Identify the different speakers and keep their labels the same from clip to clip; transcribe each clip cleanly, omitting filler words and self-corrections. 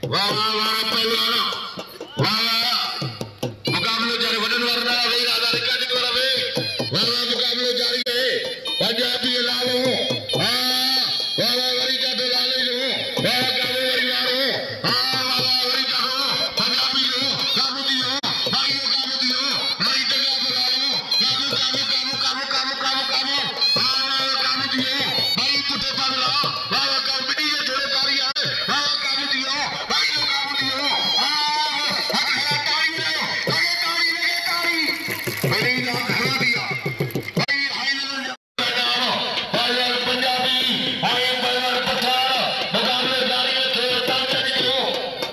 Speaker 1: वाह वाह वाह पहलवान वाह मुकाबले जारी वजन वाला वही राजा रिका जी द्वारा वे वाह वाह मुकाबले जारी है पंजाबी लालो हां वाह वाह वरी का तो लाले जो वाह काबू वरी वालो हां वाह वाह वरी का पंजाबी जो काबू दियो भाइयों काबू दियो मरी जगह बुलाओ काबू काबू काबू काबू काबू काबू काबू हां वाह काबू दियो भाई पुठे पगला वाह काबू बिटी ये थोड़े कारी है वाह काबू दियो भाइयों काबू दियो हां लगे कारी मेरी ना खड़ा दिया भाई हाई लेवल पंजाबी हाई बलवर पठार मुकाबले जारी है खेल तंग दियो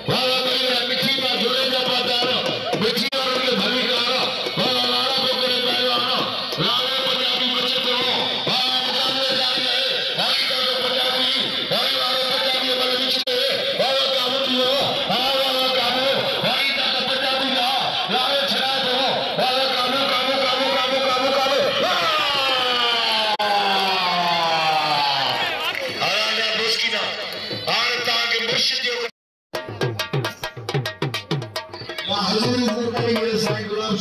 Speaker 1: वाह भाई मिठी का जोड़ेगा बाजार मिठी और उनके भूमिकार वाह लाला बोकरे पहलवान लाले पंजाबी बच्चे तो वाह मुकाबले जारी है हाई का पंजाबी हाई वाले पंजाबी बल बिछे वाह काबू दियो हां वाह काबू हाई का पंजाबी का लाले छड़ा दो वाह काबू काबू काबू काबू काबू काबू आया मुश्किल आर ताके मुर्शिद जो या हजूरी सरकारी मेरे साईं गुलाम